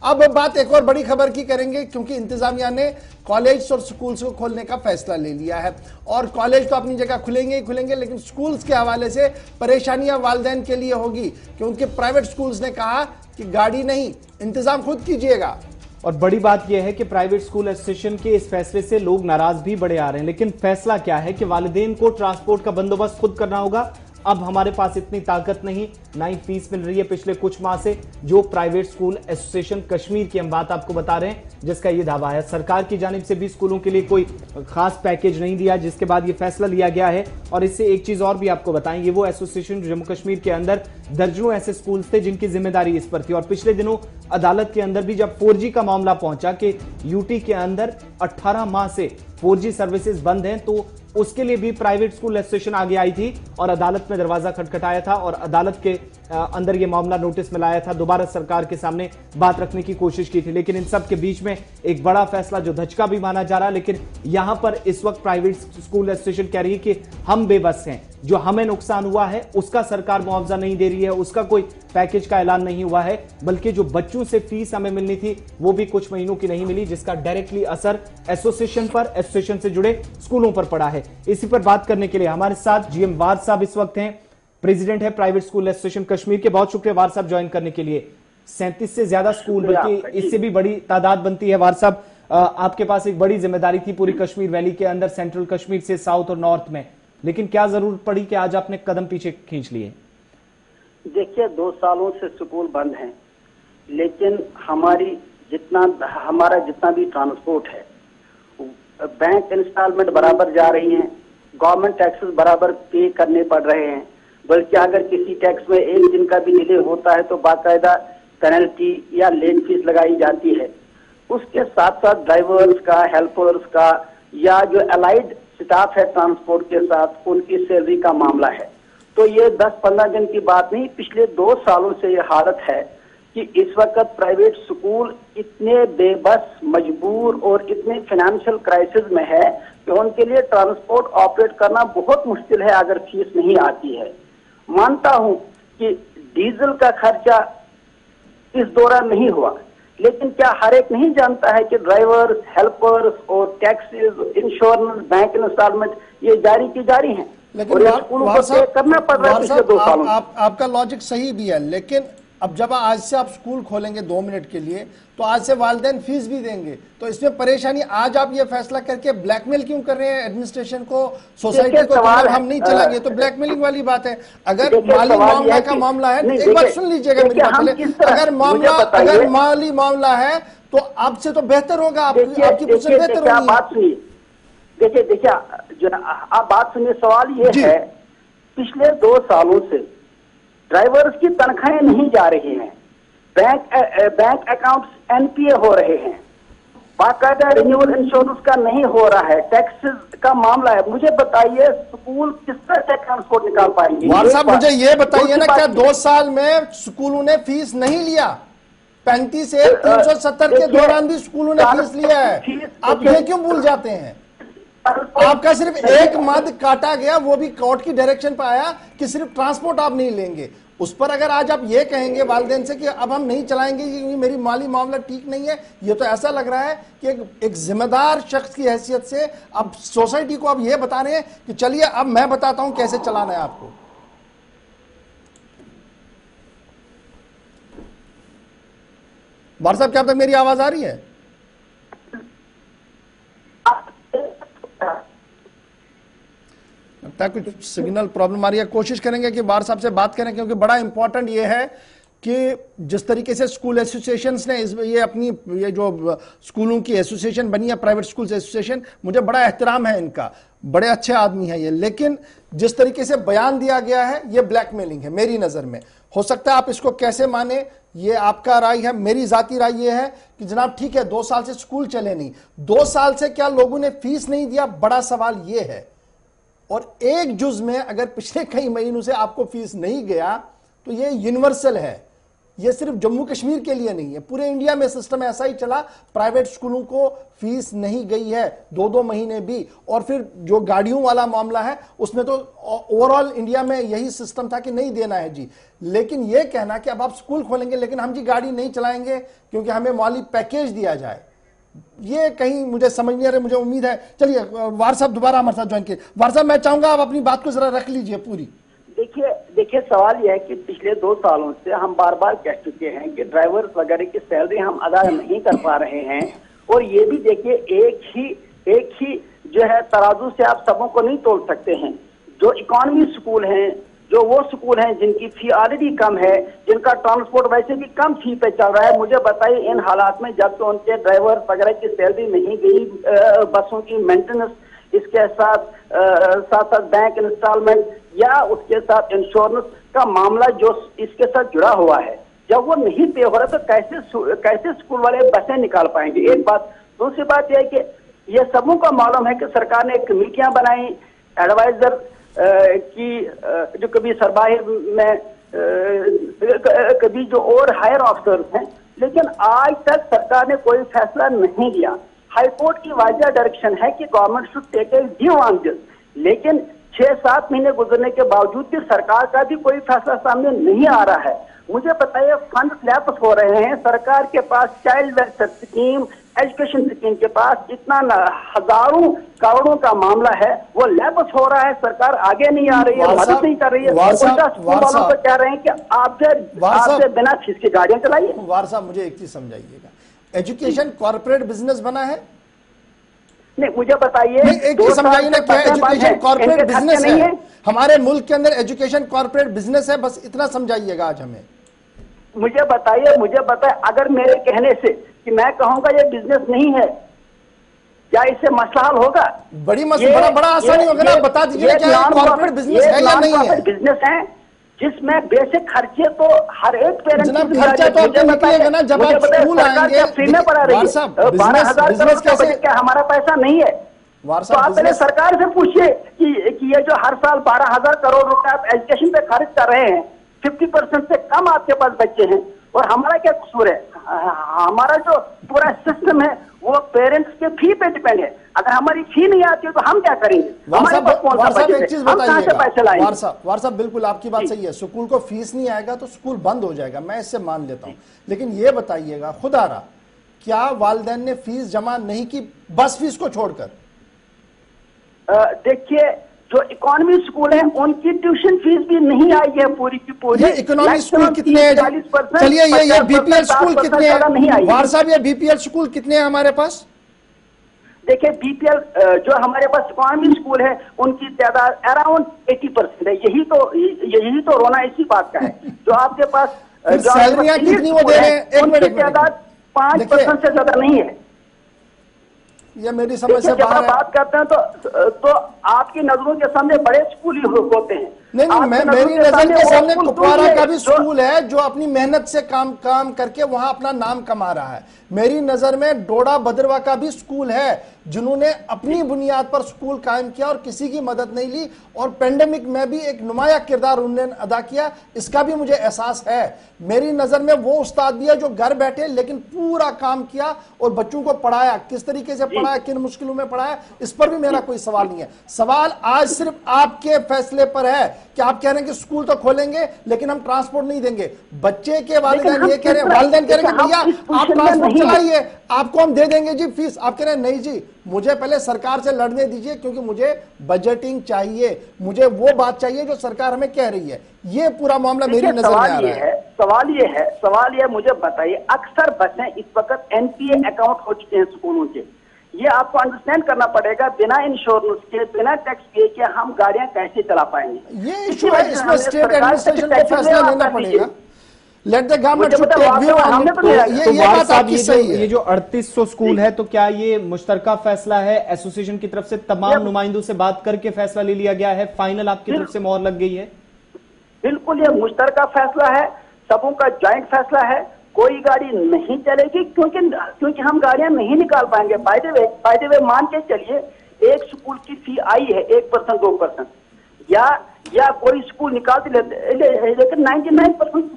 अब बात एक और बड़ी खबर की करेंगे, क्योंकि इंतजामिया ने कॉलेज और स्कूल्स को खोलने का फैसला ले लिया है। और कॉलेज तो अपनी जगह खुलेंगे ही खुलेंगे, लेकिन स्कूल्स के हवाले से परेशानियां वालिदैन के लिए होगी, क्योंकि प्राइवेट स्कूल्स ने कहा कि गाड़ी नहीं, इंतजाम खुद कीजिएगा। और बड़ी बात यह है कि प्राइवेट स्कूल एसोसिएशन के इस फैसले से लोग नाराज भी बड़े आ रहे हैं, लेकिन फैसला क्या है कि वालिदैन को ट्रांसपोर्ट का बंदोबस्त खुद करना होगा। अब हमारे पास इतनी ताकत नहीं, ना ही फीस मिल रही है पिछले कुछ माह से, जो प्राइवेट स्कूल एसोसिएशन कश्मीर की हम बात आपको बता रहे हैं, जिसका ये दावा है। सरकार की जानिब से भी स्कूलों के लिए कोई खास पैकेज नहीं दिया, जिसके बाद ये फैसला लिया गया है। और इससे एक चीज और भी आपको बताएं, ये वो एसोसिएशन जम्मू कश्मीर के अंदर दर्जनों ऐसे स्कूल थे जिनकी जिम्मेदारी इस पर थी। और पिछले दिनों अदालत के अंदर भी जब 4G का मामला पहुंचा कि यूटी के अंदर 18 माह से 4G सर्विसेज बंद हैं, तो उसके लिए भी प्राइवेट स्कूल एसोसिएशन आगे आई थी और अदालत में दरवाजा खटखटाया था और अदालत के अंदर यह मामला नोटिस में लाया था, दोबारा सरकार के सामने बात रखने की कोशिश की थी। लेकिन इन सब के बीच में एक बड़ा फैसला जो धचका भी माना जा रहा है, लेकिन यहां पर इस वक्त प्राइवेट स्कूल एसोसिएशन कह रही है कि हम बेबस हैं, जो हमें नुकसान हुआ है उसका सरकार मुआवजा नहीं दे रही है, उसका कोई पैकेज का ऐलान नहीं हुआ है, बल्कि जो बच्चों से फीस हमें मिलनी थी वो भी कुछ महीनों की नहीं मिली, जिसका डायरेक्टली असर एसोसिएशन पर, एसोसिएशन से जुड़े स्कूलों पर पड़ा है। इसी पर बात करने के लिए हमारे साथ जीएम वार साहब इस वक्त हैं, प्रेसिडेंट है प्राइवेट स्कूल एसोसिएशन कश्मीर के। बहुत शुक्रिया वार साहब ज्वाइन करने के लिए। 37 से ज्यादा स्कूल, बल्कि इससे भी बड़ी तादाद बनती है। वार साहब, आपके पास एक बड़ी जिम्मेदारी थी पूरी कश्मीर वैली के अंदर, सेंट्रल कश्मीर से साउथ और नॉर्थ में, लेकिन क्या जरूरत पड़ी कि आज आपने कदम पीछे खींच लिए? देखिए, 2 सालों से स्कूल बंद हैं, लेकिन हमारा जितना भी ट्रांसपोर्ट है, बैंक इंस्टॉलमेंट बराबर जा रही हैं, गवर्नमेंट टैक्सेस बराबर पे करने पड़ रहे हैं, बल्कि अगर किसी टैक्स में एक दिन का भी डिले होता है तो बाकायदा पेनल्टी या लेट फीस लगाई जाती है। उसके साथ साथ ड्राइवर्स का, हेल्पर्स का या जो अलाइड स्टाफ है ट्रांसपोर्ट के साथ, उनकी सैलरी का मामला है। तो ये 10-15 दिन की बात नहीं, पिछले 2 सालों से ये हालत है कि इस वक्त प्राइवेट स्कूल इतने बेबस, मजबूर और इतने फाइनेंशियल क्राइसिस में है कि उनके लिए ट्रांसपोर्ट ऑपरेट करना बहुत मुश्किल है अगर फीस नहीं आती है। मानता हूं कि डीजल का खर्चा इस दौरान नहीं हुआ, लेकिन क्या हर एक नहीं जानता है कि ड्राइवर्स, हेल्पर्स और टैक्सेस, इंश्योरेंस, बैंक इंस्टॉलमेंट ये जारी की जारी हैं, और ये स्कूलों को पे करना पड़ रहा है पिछले 2 सालों में। आपका लॉजिक सही भी है, लेकिन अब जब आज से आप स्कूल खोलेंगे 2 मिनट के लिए, तो आज से वालिदैन फीस भी देंगे, तो इसमें परेशानी। आज आप ये फैसला करके ब्लैकमेल क्यों कर रहे हैं एडमिनिस्ट्रेशन को, सोसाइटी को, हम नहीं चलाएंगे? तो ब्लैकमेलिंग वाली बात है। अगर माली मामला का मामला है, एक बात सुन लीजिएगा मेरी बात पहले, अगर माली मामला है तो आपसे तो बेहतर होगा, आपकी पोजीशन बेहतर होगी। बात सुनिए, देखिए आप बात सुनिए, सवाल ये है, पिछले 2 सालों से ड्राइवर्स की तनख्वाहें नहीं जा रही हैं, बैंक अकाउंट्स एनपीए हो रहे हैं, बाकायदा रिन्यूअल इंश्योरेंस का नहीं हो रहा है, टैक्सेस का मामला है। मुझे बताइए स्कूल किस तरह से ट्रांसपोर्ट निकाल पाएंगे? वार साहब, मुझे ये बताइए ना, क्या 2 साल में स्कूलों ने फीस नहीं लिया? 35 से 370 के दौरान भी स्कूलों ने फीस लिया है। आप ये क्यों भूल जाते हैं? आपका सिर्फ एक मद काटा गया, वो भी कोर्ट की डायरेक्शन पर आया कि सिर्फ ट्रांसपोर्ट आप नहीं लेंगे। उस पर अगर आज आप ये कहेंगे वालिदैन से कि अब हम नहीं चलाएंगे क्योंकि मेरी माली मामला ठीक नहीं है, ये तो ऐसा लग रहा है कि एक जिम्मेदार शख्स की हैसियत से अब सोसाइटी को अब ये बता रहे हैं कि चलिए अब मैं बताता हूं कैसे चलाना है आपको। वार साहब, क्या अब तक मेरी आवाज आ रही है? लगता है कुछ सिग्नल प्रॉब्लम आ रही है। कोशिश करेंगे कि वार साहब से बात करें, क्योंकि बड़ा इंपॉर्टेंट ये है कि जिस तरीके से स्कूल एसोसिएशंस ने ये जो स्कूलों की एसोसिएशन बनी है, प्राइवेट स्कूल एसोसिएशन, मुझे बड़ा एहतराम है इनका, बड़े अच्छे आदमी है ये, लेकिन जिस तरीके से बयान दिया गया है ये ब्लैकमेलिंग है मेरी नजर में। हो सकता है आप इसको कैसे माने, ये आपका राय है। मेरी जाती राय ये है कि जनाब ठीक है, 2 साल से स्कूल चले नहीं, 2 साल से क्या लोगों ने फीस नहीं दिया? बड़ा सवाल ये है। और एक जुज में अगर पिछले कई महीनों से आपको फीस नहीं गया तो ये यूनिवर्सल है, ये सिर्फ जम्मू कश्मीर के लिए नहीं है, पूरे इंडिया में सिस्टम ऐसा ही चला। प्राइवेट स्कूलों को फीस नहीं गई है 2-2 महीने भी। और फिर जो गाड़ियों वाला मामला है उसमें तो ओवरऑल इंडिया में यही सिस्टम था कि नहीं देना है जी। लेकिन ये कहना कि अब आप स्कूल खोलेंगे लेकिन हम जी गाड़ी नहीं चलाएंगे क्योंकि हमें माली पैकेज दिया जाए, ये कहीं मुझे समझ नहीं आ रहा। मुझे उम्मीद है, चलिए वार साहब दोबारा हमारे साथ ज्वाइन किए। वार साहब मैं चाहूंगा आप अपनी बात को जरा रख लीजिए पूरी। देखिए सवाल यह है कि पिछले 2 सालों से हम बार बार कह चुके हैं कि ड्राइवर्स वगैरह की सैलरी हम अदा नहीं कर पा रहे हैं। और ये भी देखिए एक ही जो है तराजू से आप सबों को नहीं तोल सकते हैं। जो इकोनॉमी स्कूल हैं, जो वो स्कूल हैं जिनकी फी ऑलरेडी कम है, जिनका ट्रांसपोर्ट वैसे भी कम फी पे चल रहा है, मुझे बताइए इन हालात में जब तो उनके ड्राइवर वगैरह की सैलरी नहीं गई, बसों की मेंटेनेंस, इसके साथ बैंक इंस्टॉलमेंट या उसके साथ इंश्योरेंस का मामला जो इसके साथ जुड़ा हुआ है, जब वो नहीं पे हो रहा तो कैसे स्कूल वाले बसें निकाल पाएंगे? एक बात। दूसरी बात यह है कि ये सबों को मालूम है कि सरकार ने कमेटियां बनाई एडवाइजर की, जो कभी सरबाहिर में कभी जो और हायर ऑफिसर्स हैं, लेकिन आज तक सरकार ने कोई फैसला नहीं लिया। हाईकोर्ट की वाजिया डायरेक्शन है कि government should take a view on this, लेकिन 6-7 महीने गुजरने के बावजूद भी सरकार का भी कोई फैसला सामने नहीं आ रहा है। मुझे बताइए, फंड लैप्स हो रहे हैं सरकार के पास, child welfare scheme, education scheme के पास इतना हजारों करोड़ों का मामला है, वो लैप्स हो रहा है, सरकार आगे नहीं आ रही है, मदद नहीं कर रही है। उल्टा स्कूल वालों को कह रहे हैं कि आपसे बिना फीस की गाड़ियां चलाइए। वार साहब मुझे एक चीज समझाइएगा, एजुकेशन कॉर्पोरेट बिजनेस बना है? नहीं, मुझे बताइए एक चीज समझाइए ना, क्या एजुकेशन कॉर्पोरेट बिजनेस है? हमारे मुल्क के अंदर एजुकेशन कॉर्पोरेट बिजनेस है, बस इतना समझाइएगा आज हमें। मुझे बताइए, अगर मेरे कहने से कि मैं कहूंगा ये बिजनेस नहीं है, क्या इससे मसला हल होगा? बड़ा आसानी होगा ना, बता दीजिए क्या कॉर्पोरेट बिजनेस है या नहीं है? बिजनेस है जिसमें बेसिक खर्चे तो हर एक पेरेंट्स खर्चा तो आपको निकलेगा ना जब आप स्कूल आएंगे। फ्री में पढ़ा रही है, 12,000 करोड़ का बजट, क्या हमारा पैसा नहीं है? तो आप पहले सरकार से पूछिए कि ये जो हर साल 12,000 करोड़ रुपए आप एजुकेशन पे खर्च कर रहे हैं, 50% से कम आपके पास बच्चे हैं, और हमारा क्या कसूर है? हमारा जो पूरा सिस्टम है वो पेरेंट्स के फी पे डिपेंड है। अगर हमारी फी नहीं आती है तो हम क्या करेंगे? हमारे पास कौन सा बजट है? हम कहां से पैसे लाएंगे? वार साहब बिल्कुल आपकी बात सही है, स्कूल को फीस नहीं आएगा तो स्कूल बंद हो जाएगा, मैं इससे मान लेता हूं। लेकिन ये बताइएगा खुदारा, क्या वालिदैन ने फीस जमा नहीं की, बस फीस को छोड़कर? देखिए, जो इकोनॉमी स्कूल है उनकी ट्यूशन फीस भी नहीं आई है पूरी की पूरी। ये इकोनॉमी स्कूल कितने हैं? चलिए ये बीपीएल स्कूल कितने हैं? वार साहब ये बीपीएल स्कूल कितने हैं हमारे पास? देखिए, बीपीएल जो हमारे पास इकोनॉमी स्कूल है उनकी तादाद अराउंड 80% है। यही तो रोना इसी बात का है। जो आपके पास सैलरियां कितनी वो दे रहे हैं? उनकी तादाद 5% से ज्यादा नहीं है। ये मेरी समझ से बाहर है। बात करते हैं तो आपकी नजरों के सामने बड़े स्कूल ही होते हैं। नहीं, मेरी नजर के सामने कुपवारा का भी स्कूल है जो अपनी मेहनत से काम करके वहां अपना नाम कमा रहा है। मेरी नजर में डोडा भद्रवा का भी स्कूल है जिन्होंने अपनी बुनियाद पर स्कूल कायम किया और किसी की मदद नहीं ली, और पेंडेमिक में भी एक नुमाया किरदार उन्होंने अदा किया, इसका भी मुझे एहसास है। मेरी नजर में वो उस्ताद भी है जो घर बैठे लेकिन पूरा काम किया और बच्चों को पढ़ाया, किस तरीके से पढ़ाया, किन मुश्किलों में पढ़ाया, इस पर भी मेरा कोई सवाल नहीं है। सवाल आज सिर्फ आपके फैसले पर है कि आप कह रहे हैं कि स्कूल तो खोलेंगे लेकिन हम ट्रांसपोर्ट नहीं देंगे। बच्चे के वालिदैन ये कह रहे हैं, वालिदैन कह रहे हैं कि भैया आप ट्रांसपोर्ट चलाइए, आपको हम दे देंगे जी फीस। आप कह रहे हैं नहीं जी, मुझे पहले सरकार से लड़ने दीजिए क्योंकि मुझे बजटिंग चाहिए, मुझे वो बात चाहिए जो सरकार हमें कह रही है। ये पूरा मामला मेरी नजर में आ रहा है। सवाल ये मुझे बताइए, अक्सर बसें इस वक्त एनपीए अकाउंट हो चुके हैं स्कूलों के। ये आपको अंडरस्टैंड करना पड़ेगा, बिना इंश्योरेंस के, बिना टैक्स पे के हम गाड़ियां कैसे चला पाएंगे? ये इशू है, इसमें स्टेट एडमिनिस्ट्रेशन को फैसला लेना पड़ेगा। Let the government should take view on it. ये बात आपकी सही है। ये जो 3800 स्कूल है, तो क्या ये मुश्तरका फैसला है? एसोसिएशन की तरफ से तमाम नुमाइंदों से बात करके फैसला ले लिया गया है, फाइनल आपकी तरफ से मोहर लग गई है? बिल्कुल, ये मुश्तरका फैसला है, सबों का ज्वाइंट फैसला है। कोई गाड़ी नहीं चलेगी क्योंकि हम गाड़ियां नहीं निकाल पाएंगे। बाय द वे मान के चलिए, एक स्कूल की फी आई है 1% 2%, या कोई स्कूल निकालते लेकिन 99%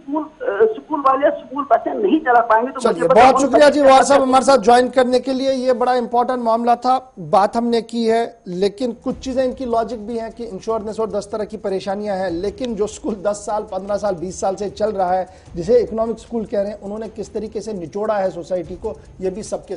स्कूल वाले स्कूल बसें नहीं चला पाएंगे। तो चलिए, बहुत शुक्रिया जी वार साहब हमारे साथ ज्वाइन करने के लिए। ये बड़ा इंपॉर्टेंट मामला था, बात हमने की है, लेकिन कुछ चीजें इनकी लॉजिक भी हैं कि इंश्योरेंस और 10 तरह की परेशानियां हैं, लेकिन जो स्कूल 10 साल 15 साल 20 साल से चल रहा है, जिसे इकोनॉमिक स्कूल कह रहे हैं, उन्होंने किस तरीके से निचोड़ा है सोसाइटी को, ये भी सबके